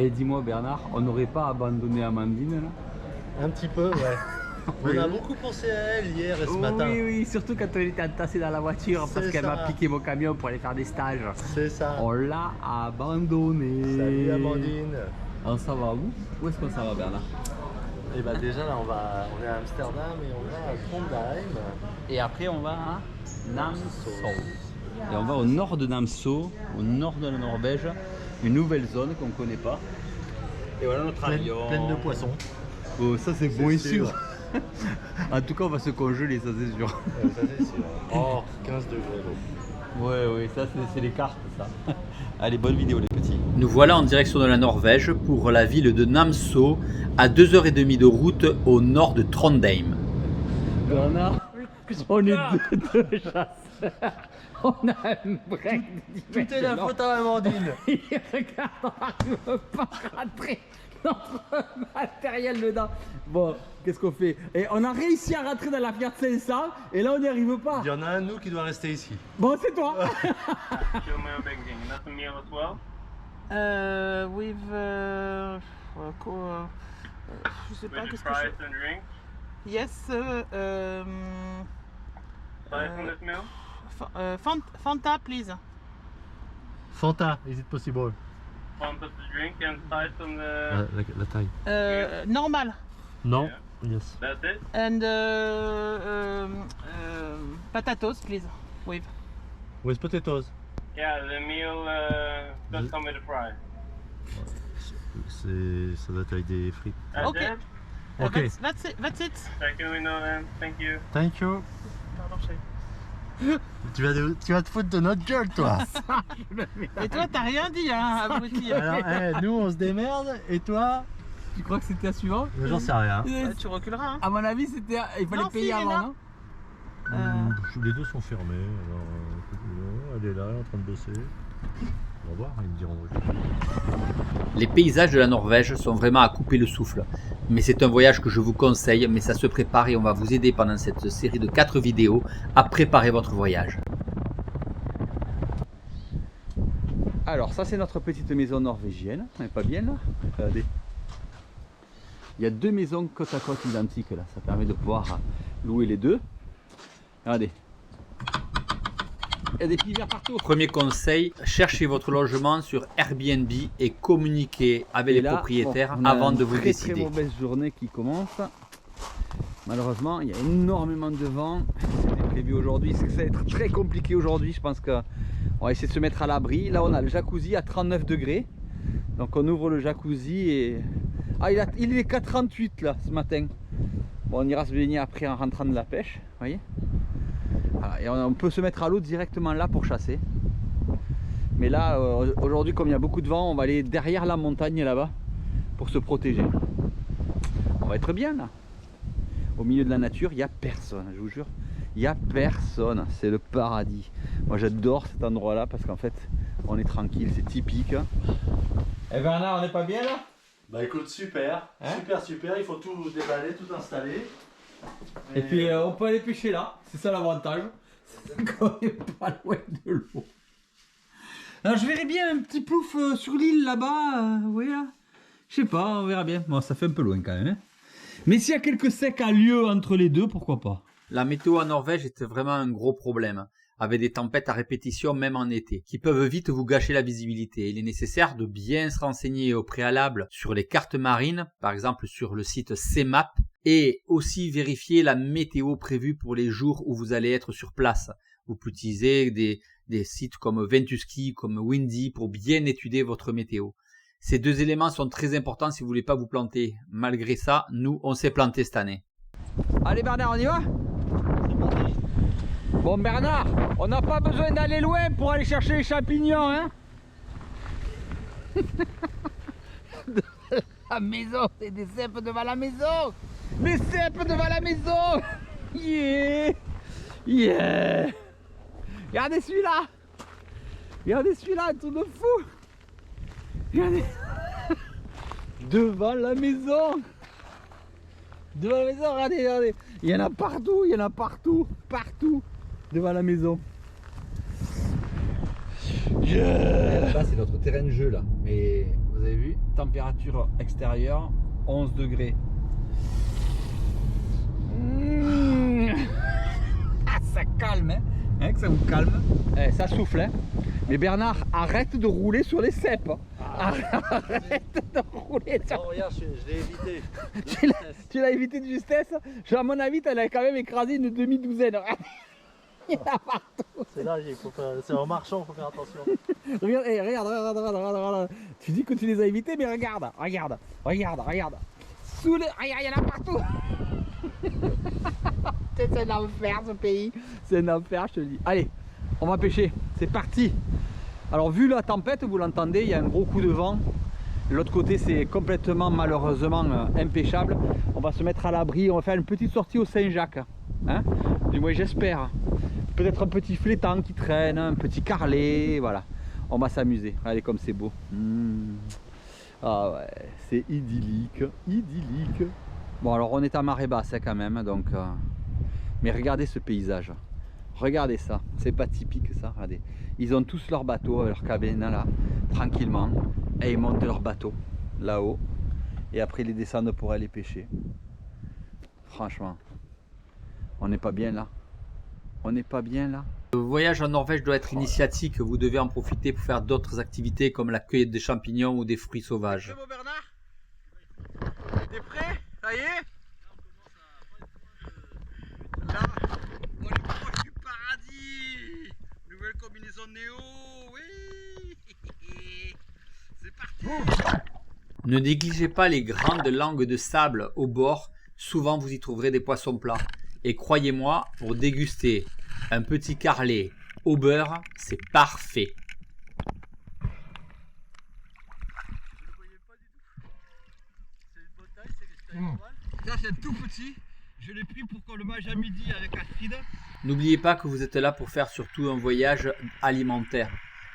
Et dis-moi Bernard, on n'aurait pas abandonné Amandine là? Un petit peu, ouais. On a beaucoup pensé à elle hier et ce matin. Oui, oui, surtout quand on était entassé dans la voiture parce qu'elle m'a piqué mon camion pour aller faire des stages. C'est ça. On l'a abandonné. Salut Amandine. On s'en va où? Où est-ce qu'on s'en va Bernard? Et bah déjà là on est à Amsterdam et on va à Trondheim. Et après on va à Namso. Et on va au nord de Namso, au nord de la Norvège, une nouvelle zone qu'on ne connaît pas. Et voilà notre avion. Pleine de poissons. Oh, ça c'est bon et sûr. En tout cas on va se congeler, ça c'est sûr. Ça c'est sûr. Oh, 15 degrés d'eau. Ouais, ça c'est les cartes ça. Allez, bonne vidéo les petits. Nous voilà en direction de la Norvège pour la ville de Namso, à 2h30 de route au nord de Trondheim. Bernard, on est deux chasseurs. On a un break. Tout est la faute à Amandine. Regarde, on n'arrive pas à rentrer notre matériel dedans. Bon, qu'est-ce qu'on fait? Et on a réussi à rentrer dans la Fiat 500 et là on n'y arrive pas. Il y en a un de nous qui doit rester ici. Bon, c'est toi. Show me your banking. Not a meal as well? With je sais pas With the qu'est-ce que fries je... and drink? Yes, 500 mil? Fanta, please. Fanta, is it possible? Fanta to drink and size on the... La taille. Normal. Non. Yeah. Yes. That's it? And potatoes, please. With. With potatoes. Yeah, the meal does come with a fry. Ça doit être avec des frites. That's Okay. it? Ok. That's it. Second window then. Thank you. Thank you. Pardon, chérie. Tu vas te foutre de notre gueule, toi. Et toi, t'as rien dit, hein, abruti. Alors, nous on se démerde et toi? Tu crois que c'était à suivant? J'en sais rien. Tu reculeras, hein. À mon avis, c'était il fallait Non, payer si, avant, là. non? Les deux sont fermés. Alors, elle est là, en train de bosser. On va voir, ils me diront. Les paysages de la Norvège sont vraiment à couper le souffle. Mais c'est un voyage que je vous conseille, mais ça se prépare et on va vous aider pendant cette série de 4 vidéos à préparer votre voyage. Alors ça c'est notre petite maison norvégienne, elle est pas bien là? Regardez. Il y a deux maisons côte à côte identiques là, ça permet de pouvoir louer les deux. Regardez. Il y a des pivers partout. Premier conseil, cherchez votre logement sur Airbnb et communiquez avec Et les là, propriétaires bon, on a avant de vous une décider. très mauvaise journée qui commence. Malheureusement, il y a énormément de vent. C'était prévu aujourd'hui, c'est que ça va être très compliqué aujourd'hui. Je pense qu'on va essayer de se mettre à l'abri. Là, on a le jacuzzi à 39 degrés. Donc on ouvre le jacuzzi et... Ah, il est qu'à 38 là ce matin. Bon, on ira se baigner après en rentrant de la pêche, vous voyez. Voilà, et on peut se mettre à l'eau directement là pour chasser. Mais là, aujourd'hui, comme il y a beaucoup de vent, on va aller derrière la montagne là-bas pour se protéger. On va être bien là. Au milieu de la nature, il n'y a personne, je vous jure. Il n'y a personne, c'est le paradis. Moi j'adore cet endroit là parce qu'en fait, on est tranquille, c'est typique. Eh Bernard, on n'est pas bien là? Bah écoute, super. Hein? Super. Il faut tout déballer, tout installer. Et puis on peut aller pêcher là, c'est ça l'avantage. C'est qu'on n'est pas loin de l'eau. Alors je verrais bien un petit plouf sur l'île là-bas, oui, là. Je sais pas, on verra bien. Bon, ça fait un peu loin quand même. Hein. Mais s'il y a quelques secs à lieu entre les deux, pourquoi pas? La météo en Norvège est vraiment un gros problème, avec des tempêtes à répétition même en été, qui peuvent vite vous gâcher la visibilité. Il est nécessaire de bien se renseigner au préalable sur les cartes marines, par exemple sur le site CMAP, et aussi vérifier la météo prévue pour les jours où vous allez être sur place. Vous pouvez utiliser des sites comme Ventuski, comme Windy pour bien étudier votre météo. Ces deux éléments sont très importants si vous voulez pas vous planter. Malgré ça, nous, on s'est planté cette année. Allez Bernard, on y va? Bon Bernard, on n'a pas besoin d'aller loin pour aller chercher les champignons, hein? La maison, c'est des cèpes devant la maison! Les cèpes devant la maison! Yeah! Yeah! Regardez celui-là! Regardez celui-là, un truc de fou! Regardez! Devant la maison! Devant la maison, regardez! Il y en a partout! Partout! Devant la maison! Yeah! Là, c'est notre terrain de jeu là, mais Vous avez vu, température extérieure 11 degrés. Ça calme, hein, que ça vous calme. Eh, ça souffle, hein. Mais Bernard, arrête de rouler sur les cèpes. Arrête de rouler sur... Non, regarde, je l'ai évité. Tu l'as évité de justesse. À mon avis, tu as quand même écrasé une demi-douzaine. Il y en a partout. C'est là, c'est en marchant, il faut faire attention. Regarde, regarde. Tu dis que tu les as évités, mais regarde. Sous le... Regarde, il y en a partout. C'est un enfer ce pays. C'est un enfer, je te le dis. Allez, on va pêcher. C'est parti. Alors, vu la tempête, vous l'entendez, il y a un gros coup de vent. L'autre côté, c'est complètement, malheureusement, impêchable. On va se mettre à l'abri. On va faire une petite sortie au Saint-Jacques. Hein? Du moins, j'espère. Peut-être un petit flétan qui traîne, un petit carlet. Voilà. On va s'amuser. Regardez comme c'est beau. Ah ouais, c'est idyllique. Bon, alors on est à marée basse hein, quand même. Donc, mais regardez ce paysage. Regardez ça. C'est pas typique ça. Regardez. Ils ont tous leur bateau, leur cabine là, tranquillement. Et ils montent leur bateau là-haut. Et après ils les descendent pour aller pêcher. Franchement, on n'est pas bien là. Le voyage en Norvège doit être initiatique. Vous devez en profiter pour faire d'autres activités comme la cueillette des champignons ou des fruits sauvages. C'est bon Bernard? T'es prêt? Ça y est? Là, on est proche du paradis. Nouvelle combinaison Néo, oui. C'est parti. Ne négligez pas les grandes langues de sable au bord. Souvent vous y trouverez des poissons plats. Et croyez-moi, pour déguster un petit carlet au beurre, c'est parfait. Ça c'est tout petit. Je l'ai pris pour qu'on le mange à midi avec Astrid. N'oubliez pas que vous êtes là pour faire surtout un voyage alimentaire.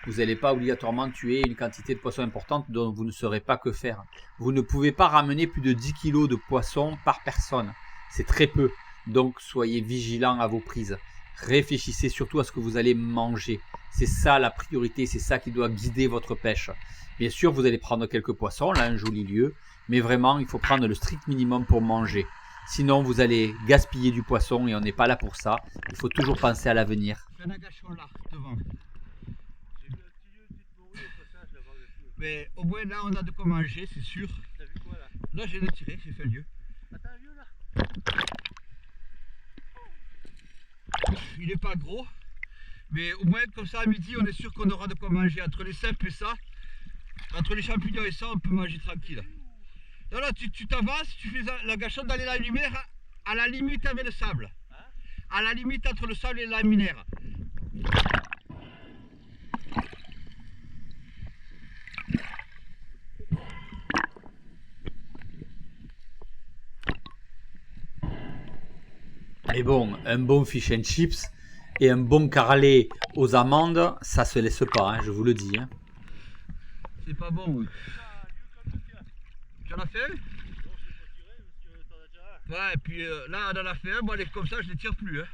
Vous n'allez pas obligatoirement tuer une quantité de poissons importante dont vous ne saurez pas que faire. Vous ne pouvez pas ramener plus de 10 kg de poissons par personne. C'est très peu. Donc soyez vigilants à vos prises. Réfléchissez surtout à ce que vous allez manger. C'est ça la priorité, c'est ça qui doit guider votre pêche. Bien sûr, vous allez prendre quelques poissons, là un joli lieu, mais vraiment il faut prendre le strict minimum pour manger. Sinon vous allez gaspiller du poisson et on n'est pas là pour ça. Il faut toujours penser à l'avenir. Fais un agachon là, devant. Mais au moins là on a de quoi manger, c'est sûr. T'as vu quoi là? Là j'ai tiré, j'ai fait un lieu. Ah t'as un lieu là? Il est pas gros, mais au moins comme ça à midi on est sûr qu'on aura de quoi manger. Entre les cèpes et ça, entre les champignons et ça, on peut manger tranquille. Là, là tu t'avances, tu fais la gâchette d'aller à la lumière à la limite avec le sable. À la limite entre le sable et la lumière. Mais bon, un bon fish and chips et un bon carlet aux amandes, ça se laisse pas, hein, je vous le dis. Hein. C'est pas bon. Tu en as fait un? Ouais, et puis là on en a fait un, moi comme ça je les tire plus. Hein.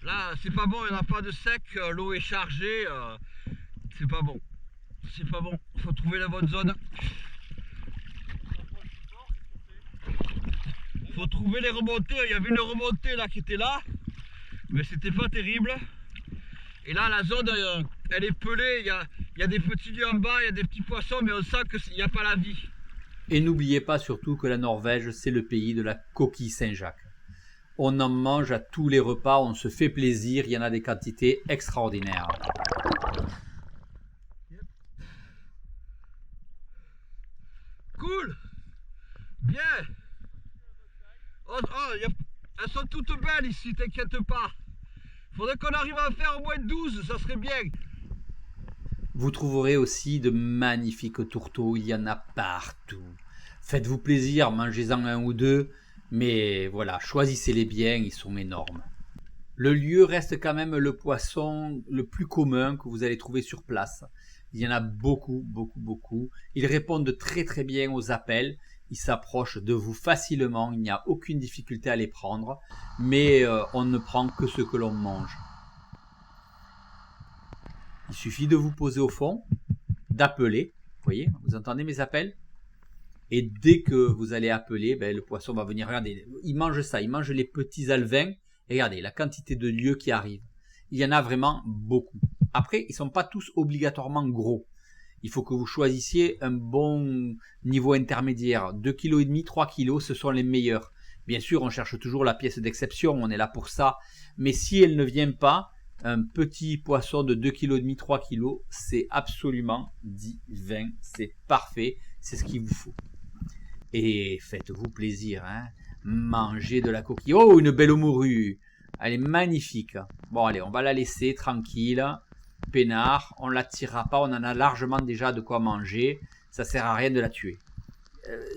Là c'est pas bon, il n'y en a pas de sec, l'eau est chargée, c'est pas bon. C'est pas bon, faut trouver la bonne zone. Faut trouver les remontées, il y avait une remontée là qui était là, mais c'était pas terrible. Et là la zone elle est pelée, il y a des petits lieux en bas, il y a des petits poissons, mais on sent qu'il n'y a pas la vie. Et n'oubliez pas surtout que la Norvège, c'est le pays de la coquille Saint-Jacques. On en mange à tous les repas, on se fait plaisir, il y en a des quantités extraordinaires. Cool. Bien. Elles sont toutes belles ici, t'inquiète pas. Faudrait qu'on arrive à en faire au moins 12, ça serait bien. Vous trouverez aussi de magnifiques tourteaux, il y en a partout. Faites-vous plaisir, mangez-en un ou deux, mais voilà, choisissez-les bien, ils sont énormes. Le lieu reste quand même le poisson le plus commun que vous allez trouver sur place. Il y en a beaucoup. Ils répondent très très bien aux appels. Ils s'approchent de vous facilement. Il n'y a aucune difficulté à les prendre. Mais on ne prend que ce que l'on mange. Il suffit de vous poser au fond, d'appeler Vous voyez, vous entendez mes appels? Et dès que vous allez appeler, ben, le poisson va venir. Regardez, il mange ça, il mange les petits alevins. Et regardez la quantité de lieux qui arrivent. Il y en a vraiment beaucoup. Après, ils ne sont pas tous obligatoirement gros. Il faut que vous choisissiez un bon niveau intermédiaire. 2,5 kg, 3 kg, ce sont les meilleurs. Bien sûr, on cherche toujours la pièce d'exception, on est là pour ça. Mais si elle ne vient pas, un petit poisson de 2,5 kg, 3 kg, c'est absolument divin. C'est parfait, c'est ce qu'il vous faut. Et faites-vous plaisir, hein. Mangez de la coquille. Oh, une belle morue. Elle est magnifique. Bon, allez, on va la laisser tranquille. Peinard, on ne la tirera pas, on en a largement déjà de quoi manger. Ça sert à rien de la tuer.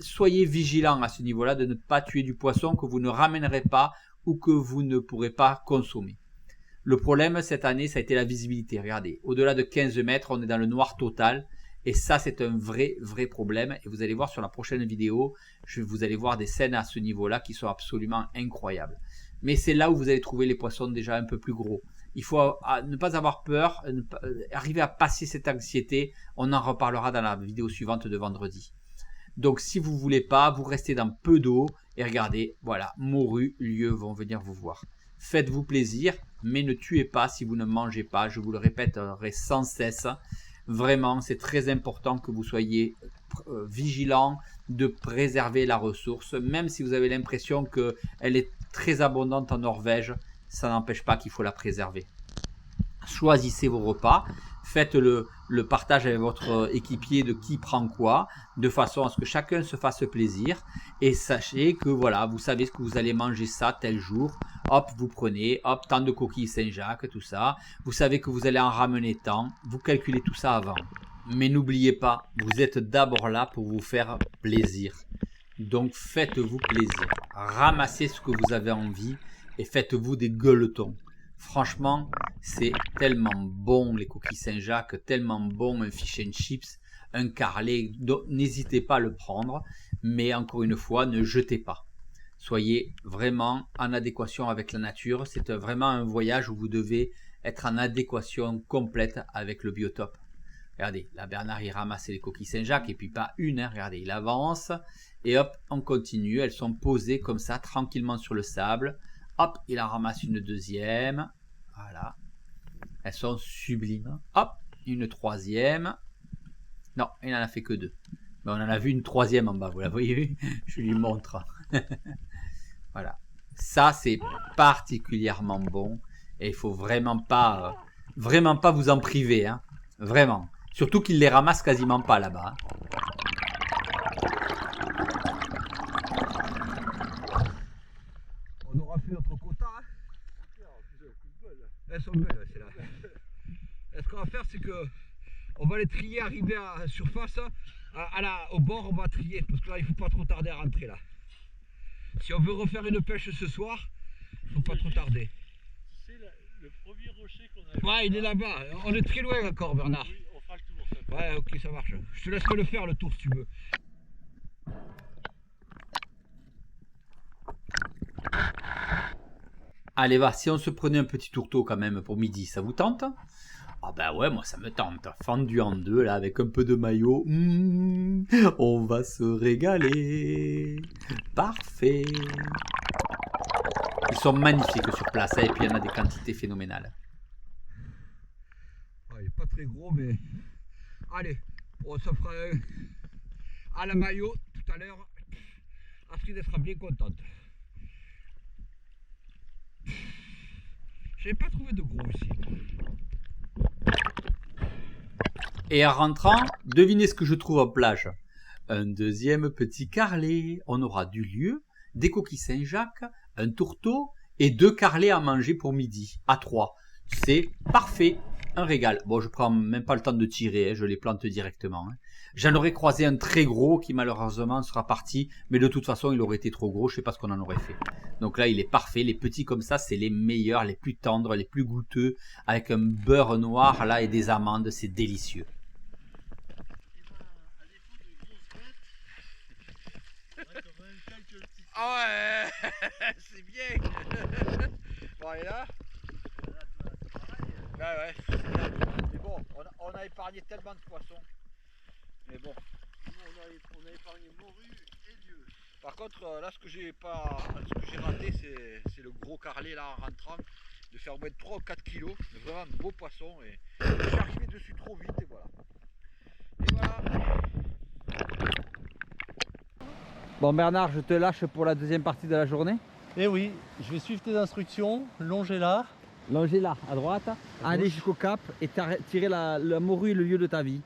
Soyez vigilants à ce niveau-là de ne pas tuer du poisson que vous ne ramènerez pas ou que vous ne pourrez pas consommer. Le problème cette année, ça a été la visibilité. Regardez, au-delà de 15 mètres, on est dans le noir total. Et ça, c'est un vrai problème. Et vous allez voir sur la prochaine vidéo, vous allez voir des scènes à ce niveau-là qui sont absolument incroyables. Mais c'est là où vous allez trouver les poissons déjà un peu plus gros. Il faut ne pas avoir peur, arriver à passer cette anxiété. On en reparlera dans la vidéo suivante de vendredi. Donc si vous ne voulez pas, vous restez dans peu d'eau. Et regardez, voilà, morues, lieux vont venir vous voir. Faites-vous plaisir, mais ne tuez pas si vous ne mangez pas. Je vous le répéterai sans cesse. Vraiment, c'est très important que vous soyez vigilant de préserver la ressource. Même si vous avez l'impression qu'elle est très abondante en Norvège, ça n'empêche pas qu'il faut la préserver. Choisissez vos repas. Faites le partage avec votre équipier de qui prend quoi, de façon à ce que chacun se fasse plaisir. Et sachez que voilà, vous savez ce que vous allez manger ça tel jour. Hop, vous prenez, hop, tant de coquilles Saint-Jacques, tout ça. Vous savez que vous allez en ramener tant. Vous calculez tout ça avant. Mais n'oubliez pas, vous êtes d'abord là pour vous faire plaisir. Donc faites-vous plaisir. Ramassez ce que vous avez envie et faites-vous des gueuletons. Franchement, c'est tellement bon les coquilles Saint-Jacques, tellement bon un fish and chips, un carlet. N'hésitez pas à le prendre, mais encore une fois, ne jetez pas. Soyez vraiment en adéquation avec la nature. C'est vraiment un voyage où vous devez être en adéquation complète avec le biotope. Regardez, là Bernard il ramasse les coquilles Saint-Jacques et puis pas une, hein. Regardez, il avance et hop, on continue. Elles sont posées comme ça, tranquillement sur le sable. Hop, il en ramasse une deuxième. Voilà. Elles sont sublimes. Hop, une troisième. Non, il n'en a fait que deux. Mais on en a vu une troisième en bas, vous la voyez? Je lui montre. Voilà. Ça, c'est particulièrement bon. Et il faut vraiment pas vous en priver. Hein. Vraiment. Surtout qu'il les ramasse quasiment pas là-bas. Hein. On aura fait notre quota. Hein. Elles sont belles, celles-là. Ce qu'on va faire, c'est que on va les trier, arriver à la surface. Au bord, on va trier. Parce que là, il ne faut pas trop tarder à rentrer là. Si on veut refaire une pêche ce soir, il ne faut pas trop tarder. Tu sais, le premier rocher qu'on a... Ouais, il est là-bas. On est très loin encore, Bernard. Oui, on fera le tour. Ça. Ouais, ok, ça marche. Je te laisse le faire, le tour, si tu veux. Allez, va, si on se prenait un petit tourteau quand même pour midi, ça vous tente? Ah ben ouais, moi ça me tente. Fendu en deux, là, avec un peu de maillot. On va se régaler. Parfait. Ils sont magnifiques sur place, hein, et puis il y en a des quantités phénoménales. Il n'est pas très gros, mais... Allez, on se fera à la maillot tout à l'heure. Astrid sera bien contente. Je n'ai pas trouvé de gros ici. Et en rentrant, devinez ce que je trouve en plage. Un deuxième petit carlet. On aura du lieu, des coquilles Saint-Jacques, un tourteau et 2 carlets à manger pour midi, à 3. C'est parfait, un régal. Bon, je prends même pas le temps de tirer, hein, je les plante directement. Hein. J'en aurais croisé un très gros qui malheureusement sera parti, mais de toute façon il aurait été trop gros, je sais pas ce qu'on en aurait fait. Donc là il est parfait, les petits comme ça c'est les meilleurs, les plus tendres, les plus goûteux, avec un beurre noir là et des amandes, c'est délicieux. Ah ouais, c'est bien. Bon, et là ouais, c'est bon, on a épargné tellement de poissons. Mais bon. Nous, on a épargné morue et lieu. Par contre, là, ce que j'ai raté, c'est le gros carlet là en rentrant, de faire au moins 3 ou 4 kilos, de vraiment de beaux poissons. Et je suis arrivé dessus trop vite et voilà. Et voilà. Bon Bernard, je te lâche pour la deuxième partie de la journée. Eh oui, je vais suivre tes instructions, longer là. Longer là, à droite, aller gauche. jusqu'au cap et tirer la morue, le lieu de ta vie.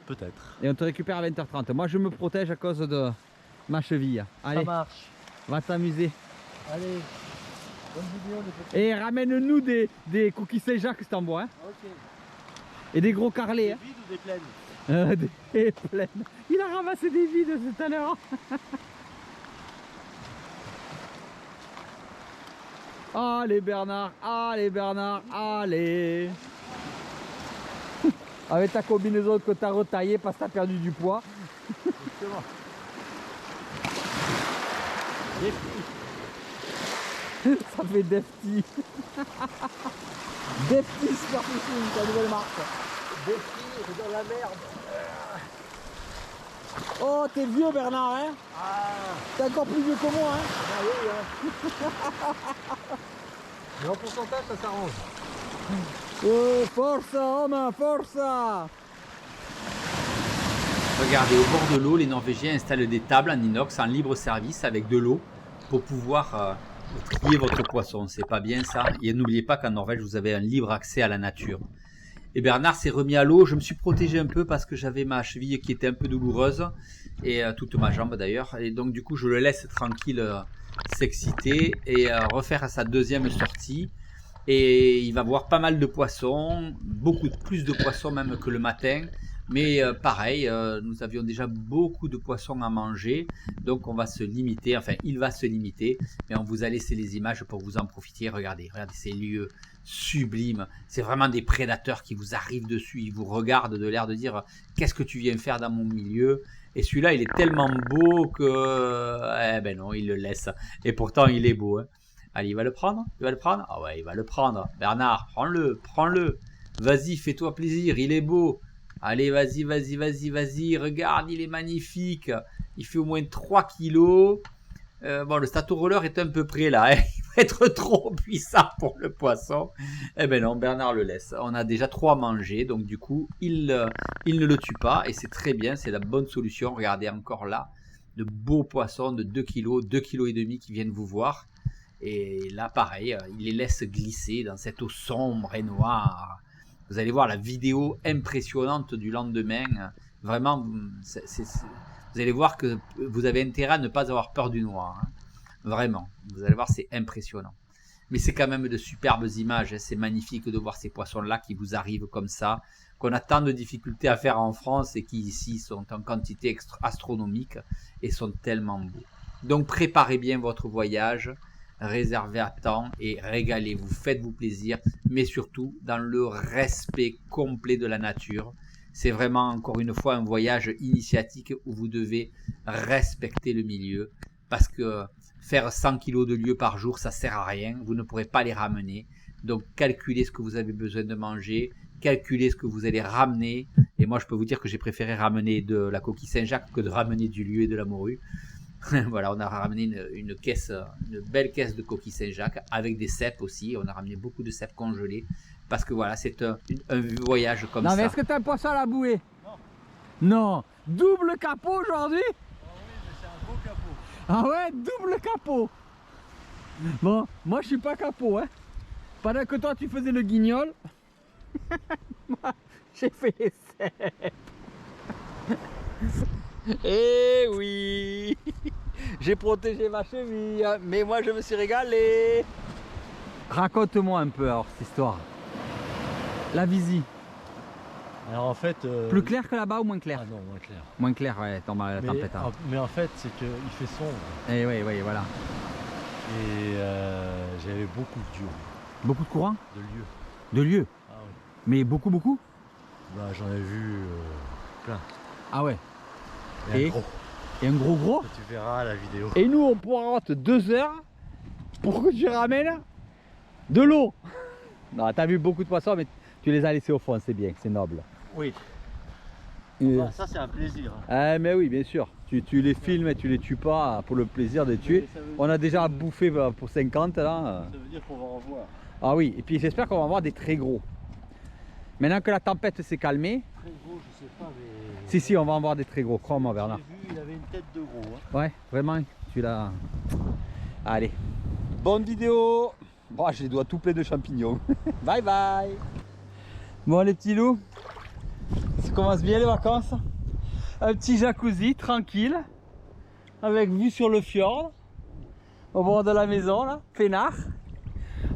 Peut-être. Et on te récupère à 20h30. Moi, je me protège à cause de ma cheville. Allez, Ça marche. va t'amuser. Allez, bonne vidéo les petits. Et ramène-nous des coquilles Saint-Jacques si t'en bois. Hein. Ok. Et des gros carlets. Hein. Des vides ou des pleines? Des pleines. Il a ramassé des vides tout à l'heure. Allez Bernard, allez Bernard, allez. Avec ta combinaison que t'as retaillée parce que t'as perdu du poids. Justement. Ça fait Defty. Defty Spearfishing, ta nouvelle marque. Defty, c'est dans la merde. Oh, t'es vieux Bernard, hein? T'es encore plus vieux que moi, hein? Ah oui, hein. Mais en pourcentage, ça s'arrange. Oh, forza, homme, forza! Regardez, au bord de l'eau, les Norvégiens installent des tables en inox en libre service avec de l'eau pour pouvoir trier votre poisson. C'est pas bien ça. Et n'oubliez pas qu'en Norvège, vous avez un libre accès à la nature. Et Bernard s'est remis à l'eau. Je me suis protégé un peu parce que j'avais ma cheville qui était un peu douloureuse et toute ma jambe d'ailleurs. Et donc du coup, je le laisse tranquille s'exciter et refaire sa deuxième sortie. Et il va voir pas mal de poissons, beaucoup plus de poissons même que le matin. Mais pareil, nous avions déjà beaucoup de poissons à manger, donc on va se limiter, enfin il va se limiter, mais on vous a laissé les images pour que vous en profitiez. Regardez ces lieux sublimes, c'est vraiment des prédateurs qui vous arrivent dessus, ils vous regardent de l'air de dire qu'est-ce que tu viens faire dans mon milieu, et celui-là il est tellement beau que, eh ben non, il le laisse, et pourtant il est beau, hein. Allez, il va le prendre? Il va le prendre? Ah ouais, il va le prendre. Bernard, prends-le, prends-le. Vas-y, fais-toi plaisir, il est beau. Allez, vas-y, vas-y, vas-y, vas-y. Regarde, il est magnifique. Il fait au moins 3 kilos. Bon, le statorroller est un peu près là. Hein. Il va être trop puissant pour le poisson. Eh ben non, Bernard le laisse. On a déjà 3 à manger. Donc du coup, il ne le tue pas. Et c'est très bien, c'est la bonne solution. Regardez encore là, de beaux poissons de 2 kg, 2,5 kg qui viennent vous voir. Et là, pareil, il les laisse glisser dans cette eau sombre et noire. Vous allez voir la vidéo impressionnante du lendemain. Vraiment, vous allez voir que vous avez intérêt à ne pas avoir peur du noir. Hein. Vraiment, vous allez voir, c'est impressionnant. Mais c'est quand même de superbes images. Hein. C'est magnifique de voir ces poissons-là qui vous arrivent comme ça, qu'on a tant de difficultés à faire en France et qui ici sont en quantité astronomique et sont tellement beaux. Donc préparez bien votre voyage. Réservez à temps et régalez-vous, faites-vous plaisir, mais surtout dans le respect complet de la nature. C'est vraiment encore une fois un voyage initiatique où vous devez respecter le milieu parce que faire 100 kg de lieu par jour, ça sert à rien, vous ne pourrez pas les ramener. Donc calculez ce que vous avez besoin de manger, calculez ce que vous allez ramener. Et moi je peux vous dire que j'ai préféré ramener de la coquille Saint-Jacques que de ramener du lieu et de la morue. Voilà, on a ramené une belle caisse de coquilles Saint-Jacques avec des cèpes aussi. On a ramené beaucoup de cèpes congelés parce que voilà, c'est un voyage comme ça. Non, mais est-ce que tu as un poisson à la bouée? Non. Double capot aujourd'hui? Ah ouais, double capot. Bon, moi je suis pas capot, hein. Pendant que toi tu faisais le guignol, moi j'ai fait les cèpes. Eh oui, j'ai protégé ma cheville, mais moi je me suis régalé. Raconte-moi un peu alors cette histoire. La visite. Alors en fait... Plus clair que là-bas ou moins clair? Ah non, moins clair. Moins clair, ouais, tombe la tempête. Hein. Mais en fait, c'est qu'il fait sombre. Eh oui, oui, voilà. Et j'avais beaucoup de dieux, Beaucoup de courant? de lieux. De lieux? Ah oui. Mais beaucoup, beaucoup? Bah, j'en ai vu plein. Ah ouais. Et Et un gros. Et un gros gros? Tu verras la vidéo. Et nous on pourra 2 heures pour que tu ramènes de l'eau. Non, t'as vu beaucoup de poissons, mais tu les as laissés au fond, c'est bien, c'est noble. Oui. Et- Ça c'est un plaisir. Ah, mais oui, bien sûr. Tu les filmes et tu les tues pas pour le plaisir de les tuer. On a déjà bouffé pour 50 là. Ça veut dire qu'on va en voir. Ah oui, et puis j'espère qu'on va avoir des très gros. Maintenant que la tempête s'est calmée, Très gros, je sais pas, mais. si, on va en voir des très gros. Crois-moi, Bernard. J'ai vu, il avait une tête de gros. Hein. Ouais, vraiment, tu l'as. Allez. Bonne vidéo. Bon, j'ai les doigts tout pleins de champignons. Bye bye. Bon, les petits loups, ça commence bien les vacances. Un petit jacuzzi tranquille, avec vue sur le fjord, au bord de la maison, là, peinard.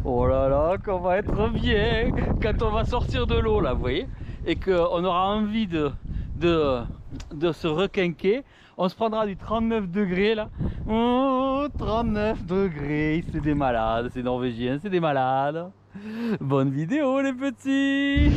Oh là là, qu'on va être bien quand on va sortir de l'eau, là, vous voyez, et qu'on aura envie de se requinquer. On se prendra du 39 degrés là. Oh, 39 degrés, c'est des malades, ces Norvégiens, c'est des malades. Bonne vidéo les petits.